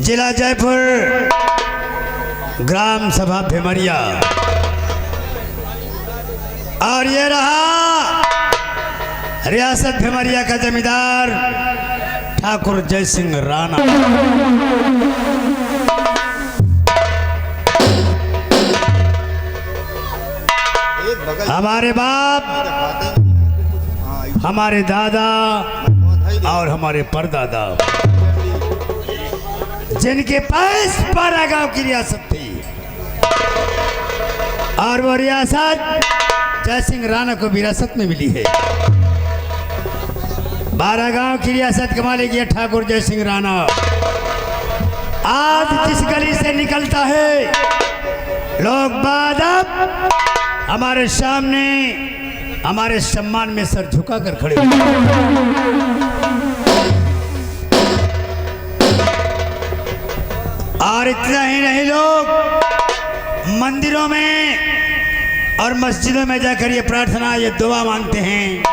जिला जयपुर, ग्राम सभा भेमरिया। और ये रहा रियासत भेमरिया का जमींदार ठाकुर जय सिंह राणा। हमारे बाप, हमारे दादा और हमारे परदादा, जिनके पास 12 गांव की रियासत थी, और वो रियासत जय सिंह राणा को विरासत में मिली है। 12 गांव की रियासत के मालिक ये ठाकुर जय सिंह राणा आज जिस गली से निकलता है, लोग बाद अब हमारे सामने हमारे सम्मान में सर झुकाकर खड़े हैं। और इतना ही नहीं, लोग मंदिरों में और मस्जिदों में जाकर ये प्रार्थना, ये दुआ मांगते हैं,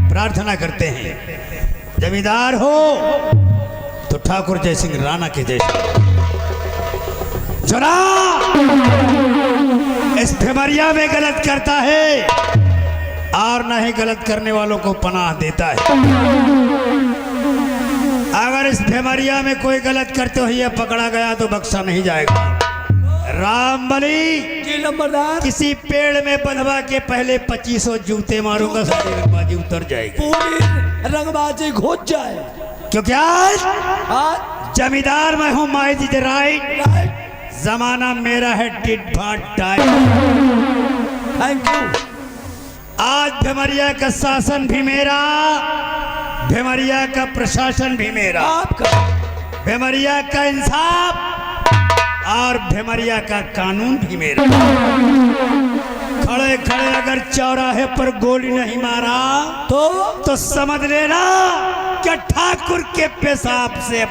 प्रार्थना करते हैं, जमींदार हो तो ठाकुर जय सिंह राणा के जैसे। चुना इस भेमरिया में गलत करता है और न ही गलत करने वालों को पनाह देता है। अगर इस भेमरिया में कोई गलत करते हुए पकड़ा गया तो बख्शा नहीं जाएगा। राम बली जी नंबरदार, किसी पेड़ में बंधवा के पहले 2500 जूते मारूंगा, सारी रंगबाजी उतर जाएगी, पूरी रंगबाजी घुस जाए। क्योंकि आज जमींदार मैं हूं, माई जी राइट, जमाना मेरा है टिट फाट टाइम। Thank you. आज भेमरिया का शासन भी मेरा, भेमरिया का प्रशासन भी मेरा, आपका भेमरिया का इंसाफ और भेमरिया का कानून भी मेरा। खड़े खड़े अगर चौराहे पर गोली नहीं मारा तो समझ लेना कि ठाकुर के पेशाब से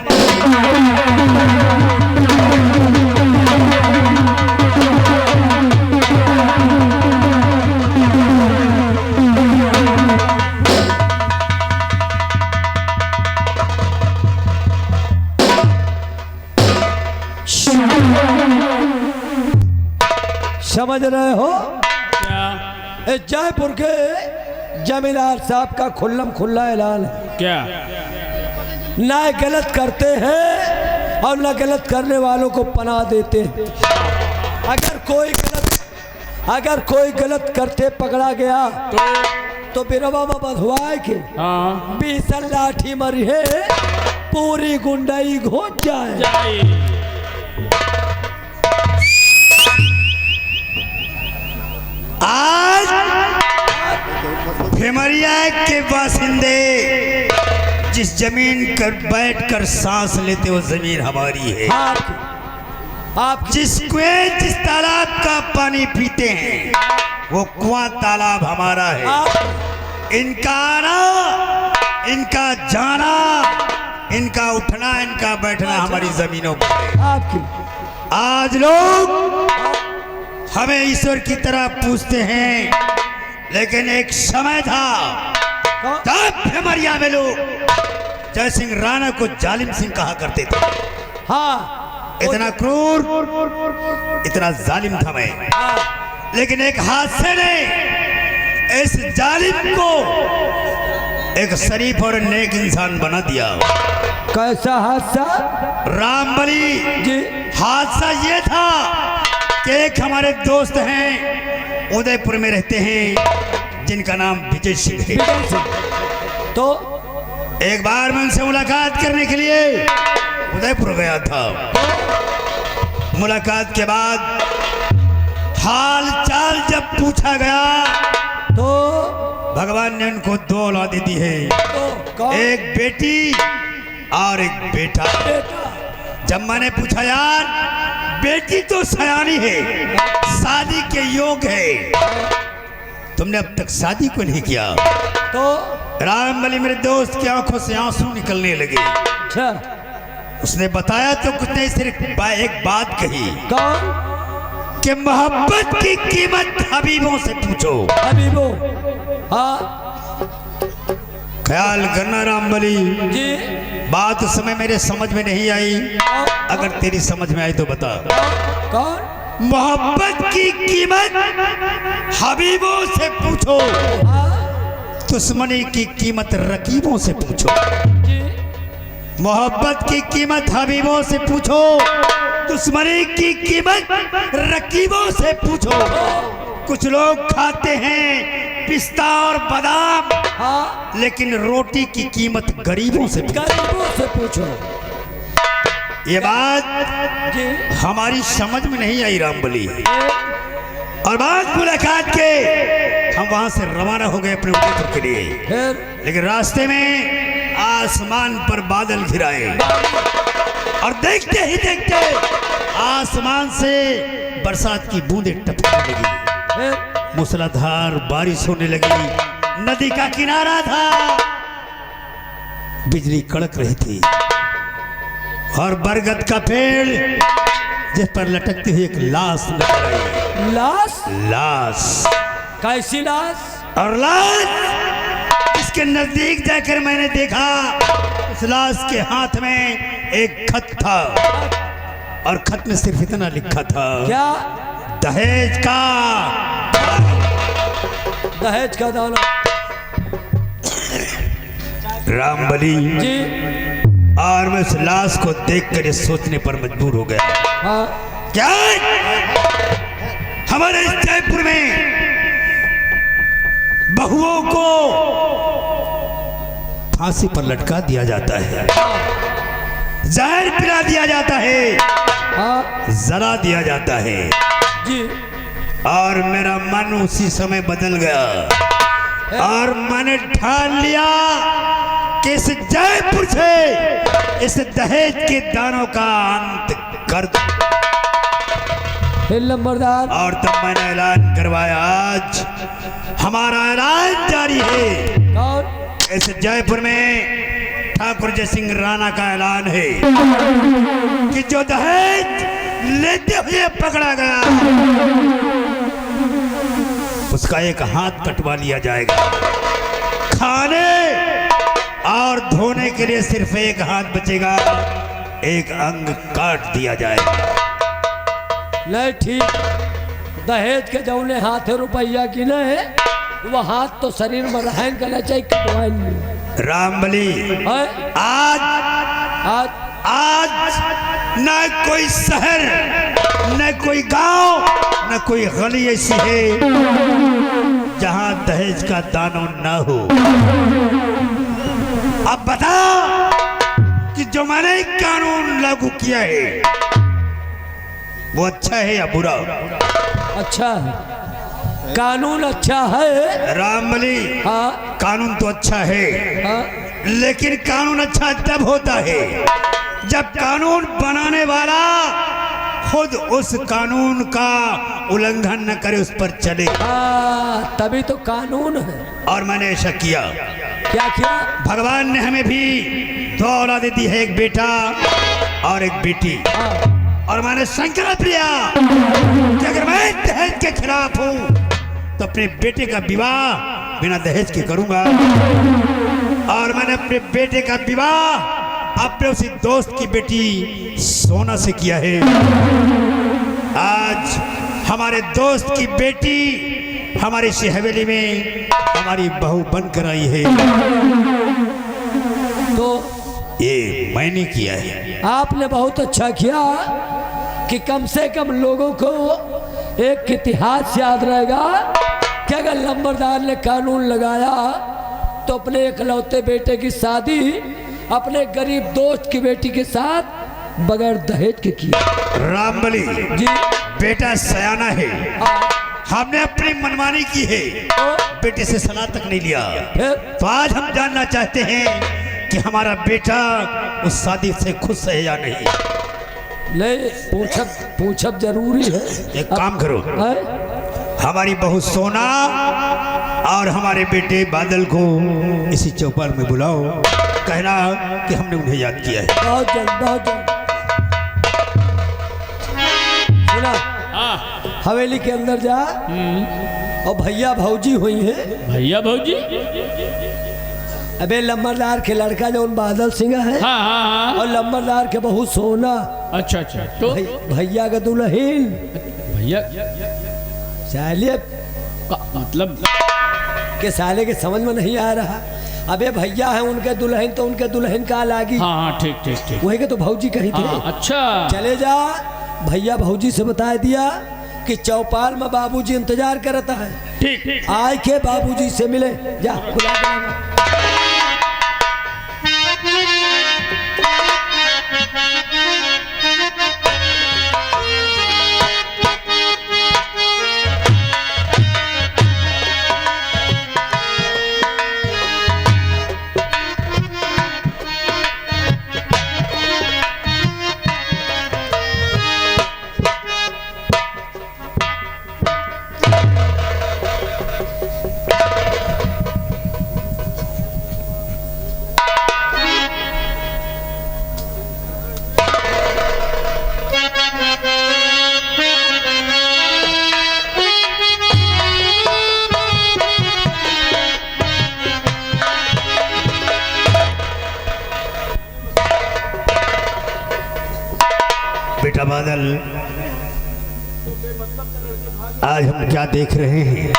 समझ रहे हो? क्या इस जयपुर के जमींदार साहब का खुल्लम खुल्ला ऐलान है, क्या ना गलत करते हैं और ना गलत करने वालों को पनाह देते हैं। अगर कोई गलत करते पकड़ा गया तो बिरवा में बधवाए के हाँ 20 लाठी मरी है, पूरी गुंडाई घुस जाए। आज भेमरिया के बासिंदे जिस जमीन पर बैठकर सांस लेते वो जमीन हमारी है। आप जिस कुएं, जिस तालाब का पानी पीते हैं वो कुआं तालाब हमारा है। इनका आना, इनका जाना, इनका उठना, इनका बैठना हमारी जमीनों पर है। आपकी आज लोग हमें ईश्वर की तरह पूछते हैं, लेकिन एक समय था तब भेमरिया में लोग जय सिंह राणा को जालिम सिंह कहा करते थे। हाँ, इतना क्रूर, इतना जालिम था मैं, लेकिन एक हादसे ने इस जालिम को एक शरीफ और नेक इंसान बना दिया। कैसा हादसा? रामबली जी हादसा ये था कि एक हमारे दोस्त हैं, उदयपुर में रहते हैं, जिनका नाम विजय सिंह है। तो एक बार मैं उनसे मुलाकात करने के लिए उदयपुर गया था। मुलाकात के बाद हाल चाल जब पूछा गया तो भगवान ने उनको 2 औलादें दी है, एक बेटी और एक बेटा। जब मैंने पूछा यार बेटी तो सयानी है, शादी के योग है, तुमने अब तक शादी को नहीं किया? तो रामबली मेरे दोस्त की आंखों से आंसू निकलने लगे। अच्छा, उसने बताया तो कुछ नहीं, सिर्फ एक बात कही कौन? कि मोहब्बत की कीमत हबीबों से पूछो। हबीबो, हाँ ख्याल करना रामबली, जी बात उस समय मेरे समझ में नहीं आई, अगर तेरी समझ में आई तो बता। कौन? मोहब्बत की कीमत हबीबों से पूछो, दुश्मनी की कीमत रकीबों से पूछो। जी। मोहब्बत की कीमत हबीबों से पूछो, दुश्मनी की कीमत रकीबों से पूछो। कुछ लोग खाते हैं पिस्ता और बादाम, हाँ, लेकिन रोटी की कीमत गरीबों से पूछो। गरीबों से पूछो। ये बात जी। हमारी समझ में नहीं आई रामबली। और बात मुलाकात के हम वहां से रवाना हो गए अपने उदयपुर के लिए, फिर लेकिन रास्ते में आसमान पर बादल घिराए और देखते ही देखते आसमान से बरसात की बूंदें टपकने लगी, फिर मूसलाधार बारिश होने लगी। नदी का किनारा था, बिजली कड़क रही थी और बरगद का पेड़ जिस पर लटकती हुई एक लाश नजर आई। लाश? लाश। कैसी लाश? और लाश इसके नजदीक जाकर मैंने देखा, उस लाश के हाथ में एक खत था और खत में सिर्फ इतना लिखा था, क्या? दहेज का। दहेज का दाना। रामबली जी। और मैं उस लाश को देखकर ये सोचने पर मजबूर हो गया, हाँ। क्या हमारे इस जयपुर में बहुओं को फांसी पर लटका दिया जाता है, जहर पिला दिया जाता है, हाँ। जला दिया जाता है। जी। और मेरा मन उसी समय बदल गया और मैंने ठान लिया कि इस जयपुर से इस दहेज के दानों का अंत कर दो। फिर लंबरदार? और तब मैंने ऐलान करवाया, आज हमारा ऐलान जारी है। कौन? इस जयपुर में ठाकुर जय सिंह राणा का ऐलान है कि जो दहेज लेते हुए पकड़ा गया उसका एक हाथ कटवा लिया जाएगा। खाने और धोने के लिए सिर्फ एक हाथ बचेगा, एक अंग काट दिया जाएगा। नहीं ठीक, दहेज के जौने हाथ है रुपया की नहीं, वो हाथ तो शरीर में रहन करना चाहिए, कटवाई नहीं। रामबली है? आज आज आज न कोई शहर, न कोई गांव, न कोई गली ऐसी है जहां दहेज का दानो न हो। अब बता कि जो मैंने कानून लागू किया है वो अच्छा है या बुरा? अच्छा है, कानून अच्छा है। रामबली हाँ। कानून तो अच्छा है, हाँ। लेकिन कानून अच्छा तब होता है जब कानून बनाने वाला खुद उस कानून का उल्लंघन न करे, उस पर चले। हाँ, तभी तो कानून है। और मैंने ऐसा किया। क्या किया? भगवान ने हमें भी दो औलादें दी है, एक बेटा और एक बेटी। हाँ। और मैंने संकल्प लिया कि अगर मैं दहेज के खिलाफ हूं तो अपने बेटे का विवाह बिना दहेज के करूंगा। और मैंने अपने बेटे का विवाह अपने उसी दोस्त की बेटी सोना से किया है। आज हमारे दोस्त की बेटी हमारी सी हवेली में हमारी बहू बनकर आई है। तो ये मैंने किया है। आपने बहुत अच्छा किया कि कम से कम लोगों को एक इतिहास याद रहेगा कि अगर लंबरदार ने कानून लगाया तो अपने इकलौते बेटे की शादी अपने गरीब दोस्त की बेटी के साथ बगैर दहेज के की। रामबली जी। बेटा सयाना है, हमने अपनी मनमानी की है, बेटे से सलाह तक नहीं लिया। तो आज हम जानना चाहते हैं कि हमारा बेटा उस शादी से खुश है या नहीं। नहीं, पूछब जरूरी है। एक काम करो, है? हमारी बहू सोना और हमारे बेटे बादल को इसी चौपाल में बुलाओ, कहना कि हमने उन्हें याद किया है। बहुत जल्द, बहुत जल्द। सुना, हाँ। हवेली के अंदर जा और भैया भौजी हुई हैं, भैया भौजी? अबे लंबरदार के लड़का जो बादल सिंह है हाँ हाँ हाँ। और लंबरदार के बहू सोना अच्छा अच्छा तो भैया का दुल्हन भैया साले मतलब के साले के समझ में नहीं आ रहा। अबे भैया है उनके दुल्हन तो उनके दुल्हन का लागी। हाँ हाँ ठीक ठीक ठीक। वही के तो भौजी कही थे। हाँ अच्छा चले जा भैया भौजी से बता दिया कि चौपाल में बाबूजी इंतजार करता है। ठीक ठीक। आए के बाबूजी से मिले जा बुला बुला। बेटा बादल, आज हम क्या देख रहे हैं?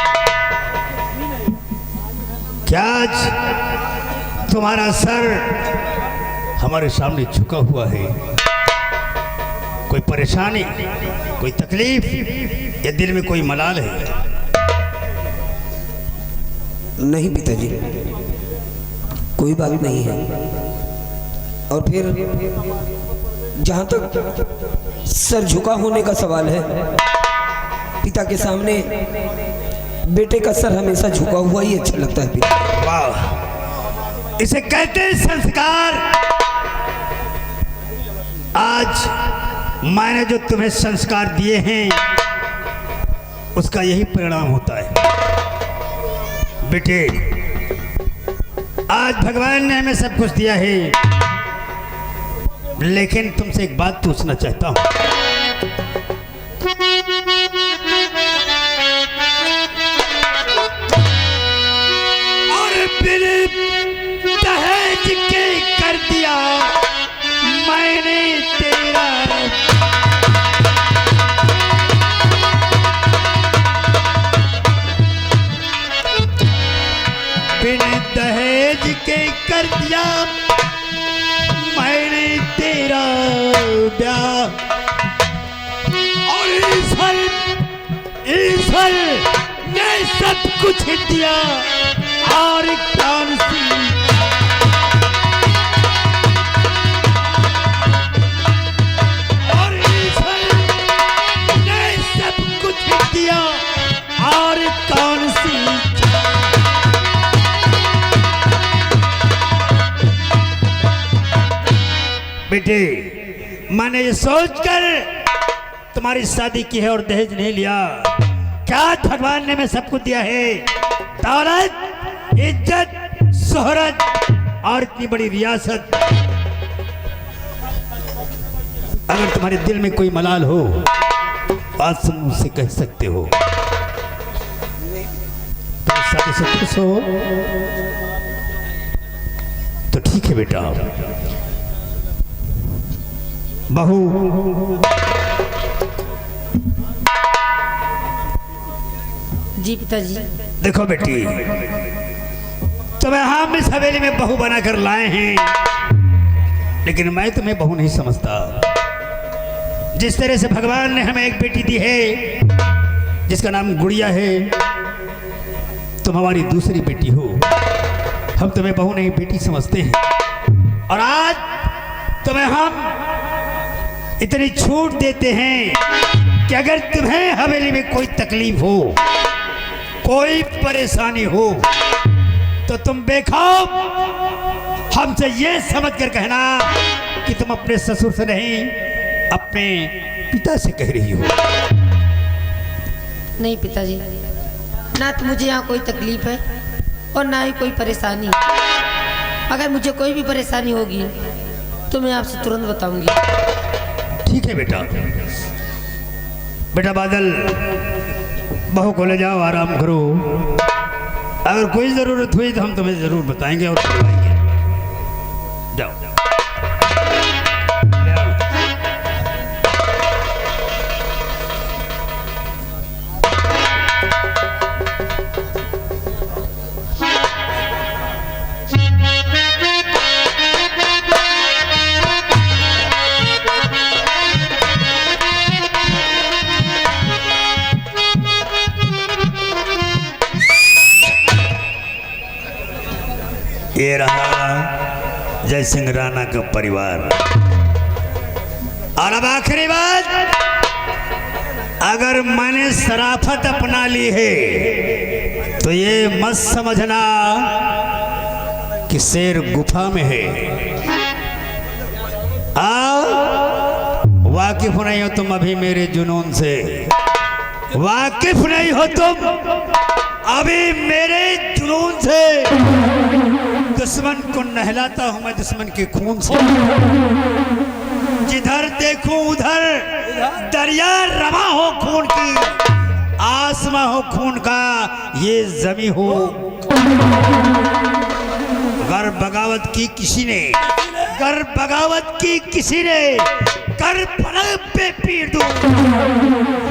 क्या आज तुम्हारा सर हमारे सामने झुका हुआ है? कोई परेशानी, कोई तकलीफ या दिल में कोई मलाल है? नहीं पिताजी, कोई बात नहीं है। और फिर जहाँ तक सर झुका होने का सवाल है, पिता के सामने बेटे का सर हमेशा झुका हुआ ही अच्छा लगता है पिता। वाह, इसे कहते हैं संस्कार। आज मैंने जो तुम्हें संस्कार दिए हैं उसका यही परिणाम होता है। बेटे, आज भगवान ने हमें सब कुछ दिया है, लेकिन तुमसे एक बात पूछना चाहता हूं। और फिर दहेज के कर दिया मैंने तेरा, बिन दहेज के कर दिया मैंने तेरा ब्याह। और ईश्वर ने सब कुछ दिया और कौन सी, और ईश्वर ने सब कुछ दिया और कौन सी। बेटे, मैंने ये सोचकर तुम्हारी शादी की है और दहेज नहीं लिया। क्या भगवान ने मैं सब कुछ दिया है? दौलत, इज्जत, शोहरत और इतनी बड़ी रियासत। अगर तुम्हारे दिल में कोई मलाल हो, बात तुम मुझसे कह सकते हो। तो शादी से खुश हो तो ठीक है बेटा। बहू, जी पिताजी। देखो बेटी, तुम्हें हम इस हवेली में बहू बनाकर लाए हैं, लेकिन मैं तुम्हें बहू नहीं समझता। जिस तरह से भगवान ने हमें एक बेटी दी है जिसका नाम गुड़िया है, तुम हमारी दूसरी बेटी हो। हम तुम्हें बहू नहीं बेटी समझते हैं। और आज तुम्हें हम इतनी छूट देते हैं कि अगर तुम्हें हवेली में कोई तकलीफ हो, कोई परेशानी हो, तो तुम बेखौफ हमसे ये समझ कर कहना कि तुम अपने ससुर से नहीं, अपने पिता से कह रही हो। नहीं पिताजी, ना तो मुझे यहाँ कोई तकलीफ है और ना ही कोई परेशानी। अगर मुझे कोई भी परेशानी होगी तो मैं आपसे तुरंत बताऊंगी। ठीक है बेटा। बेटा बादल, बहू को ले जाओ, आराम करो। अगर कोई ज़रूरत हुई तो हम तुम्हें ज़रूर बताएंगे और करवाएंगे। जाओ ले आओ। ये रहा जय सिंह राणा का परिवार। और अब आखिरी बात, अगर मैंने शराफत अपना ली है तो ये मत समझना कि शेर गुफा में है। वाकिफ नहीं हो तुम अभी मेरे जुनून से, वाकिफ नहीं हो तुम अभी मेरे जुनून से। दुश्मन को नहलाता हूं मैं दुश्मन के खून से। जिधर देखूं उधर दरिया रवा हो खून की, आसमां हो खून का, ये जमी हो। गर बगावत की किसी ने, गर बगावत की किसी ने, कर पलक पे पीट दूं,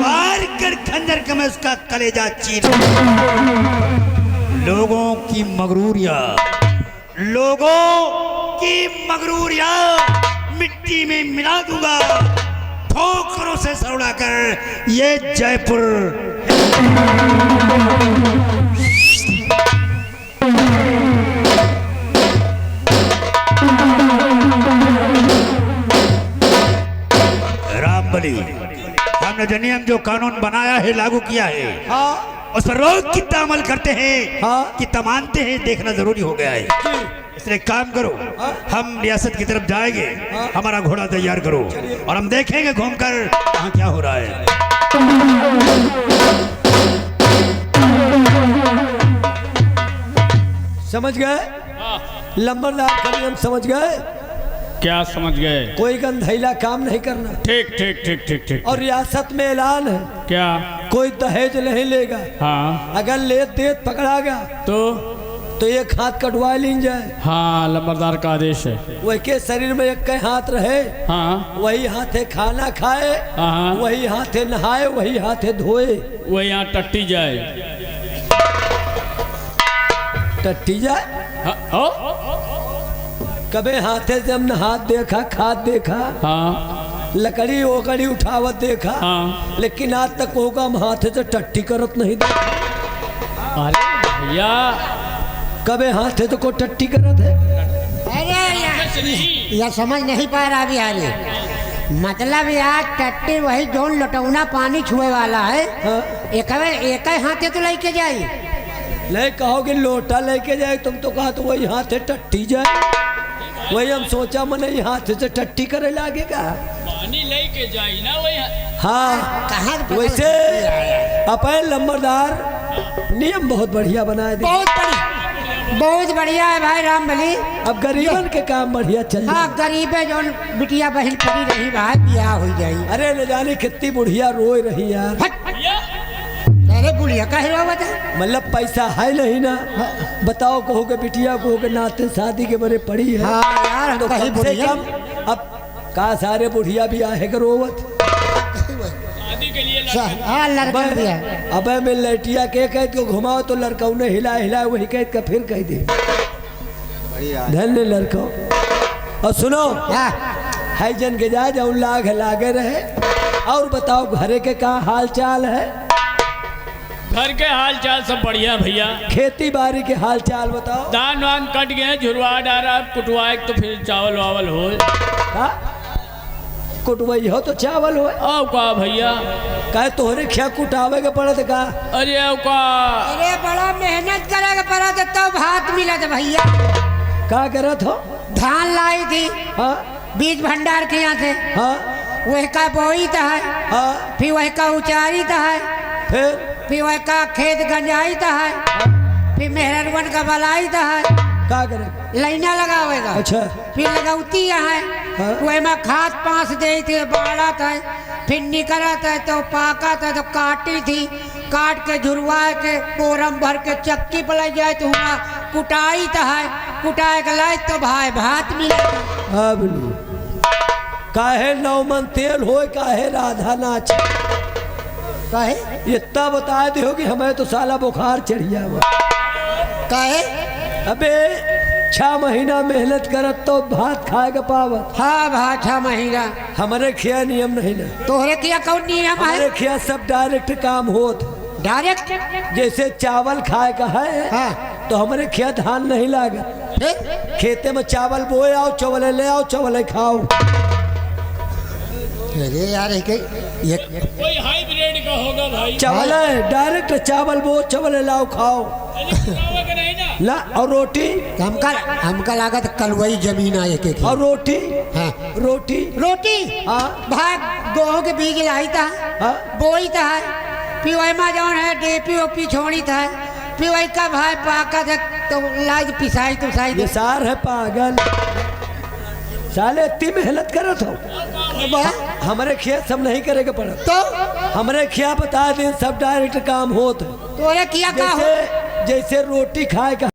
वार कर खंजर का मैं उसका कलेजा चीर। लोगों की मगरूरिया, लोगों की मगरूरिया मिट्टी में मिला दूंगा, ठोकरों से सौड़ा कर ये जयपुर। रामबली, हमने जो नियम जो कानून बनाया है लागू किया है, हाँ उस पर लोग कितना अमल करते हैं, हाँ। कितना मानते हैं, देखना जरूरी हो गया है। इसलिए काम करो, हम रियासत की तरफ जाएंगे, हमारा घोड़ा तैयार करो और हम देखेंगे घूमकर कहाँ क्या हो रहा है। समझ गए? लंबरदार का नियम समझ गए? क्या समझ गए? कोई गंधैला काम नहीं करना। ठीक ठीक ठीक ठीक ठीक। और रियासत में ऐलान है, क्या? कोई दहेज नहीं लेगा। हाँ अगर लेत देत पकड़ा गया तो एक हाथ कटवा ली जाए। हाँ, लंबरदार का आदेश है। वही के शरीर में एक के हाथ रहे, हाँ वही हाथे खाना खाए, हाँ। वही हाथे नहाए, वही हाथे धोए। वो यहाँ टट्टी जाए। टट्टी जाए हाँ, ओ? कबे हाथे जब हाथ देखा, खाद देखा, हाँ लकड़ी ओकड़ी उठावत देखा, हाँ। लेकिन आज तक होगा हम हाथे से टट्टी करत नहीं देखा। अरे भैया, कबे हाथे तो को टट्टी करत है। अरे यह समझ नहीं पा रहा बिहारी। मतलब यार टट्टी वही जोन लटौना पानी छुए वाला है, हाँ? एक हाथे तो लेके जाई। ले कहोगे लोटा लेके जाए, तुम तो कहा तो वही हाथे टट्टी जाए। वही हम सोचा मन हाथ से टट्टी करे लागेगा। पानी लेके जाई ना वही। हाँ कहाँ पता वैसे नहीं। अपन लंबरदार नियम बहुत बढ़िया बनाए दे। बहुत बढ़िया है भाई रामबली। अब गरीबन के काम बढ़िया चल हाँ, रहा। गरीब है जो बिटिया बहन पड़ी रही भाई, ब्याह हो जाई। अरे न जाने कितनी बुढ़िया रोए रही यार। अरे बुढ़िया कह रहा बता, मतलब पैसा है नहीं ना, बताओ कहोगे बिटिया कहोगे नाते शादी के बड़े पड़ी है। हाँ यार हम तो कहीं कम से बुढ़िया कम अब का सारे बुढ़िया भी आहे के रोवत। शादी के लिए हाँ लड़का भी है। अबे मैं लटिया के कह को घुमाओ तो लड़का ने हिला हिला वही कह के फिर कह दे धन्य लड़का। और सुनो हाँ, है जन के जा जाऊं लाग लागे रहे। और बताओ घरे के का हाल चाल है? घर के हाल चाल सब बढ़िया भैया। खेती बाड़ी के हाल चाल बताओ। धान वान कट गए, झुरवा डाला, कुटवाए तो फिर चावल वावल हो। हाँ? कुटवई हो तो चावल हो। आओ का भैया? कहे तोहरे क्या कुटावे के पड़त का? अरे आओ का? अरे बड़ा मेहनत करे पड़ा तो तब भात मिला था भैया। का करत हो? धान लाई थी हाँ बीज भंडार के यहाँ से, हाँ वह का बोई था है, हाँ फिर वह का उचारी था है, फिर वह का खेत गंजाई था है, फिर मेहरवन का बलाई था है, का करे? लाइना लगावेगा। अच्छा फिर लगौती है वही में खाद पास दे थे बाड़ा था फिर निकला था तो पाका था तो काटी थी काट के झुरवा के बोरम भर के चक्की पर ले जाए तो हुआ कुटाई था कुटाए के लाए तो भाई भात मिला हाँ बोलू काहे 9 मन तेल हो काहे राधा नाच कहे इतना बता दे कि हमें तो साला बुखार चढ़ गया कहे अबे 6 महीना मेहनत करत तो भात खाएगा पावत हाँ भात 6 महीना हमारे खिया नियम नहीं ना तोहरे किया कौन नियम हमारे है खिया सब डायरेक्ट काम होत डायरेक्ट जैसे चावल खाए का है हाँ। तो हमारे खिया धान नहीं लागे फिर खेते में चावल बोए आओ चावल ले आओ चावल खाओ अरे यार ये कोई हाइब्रिड का होगा भाई। चावल है डायरेक्ट चावल बो चावल लाओ खाओ कि नहीं ना। ला और रोटी हमका लागत कलवई जमीन है एक और रोटी हाँ। रोटी रोटी हाँ। भाई गेहूं के बीज लाई था हाँ। बोई था फिर वही में जौन है डेपी ओपी छोड़ी था फिर वही का भाई पाका था तो लाई पिसाई तो साई ये सार है पागल साले इतनी मेहनत करत हो हमारे खेत सब नहीं करेगा पड़ा तो हमारे खिया बता दे सब डायरेक्ट काम होत है तोरे किया का हो जैसे जैसे रोटी खाए का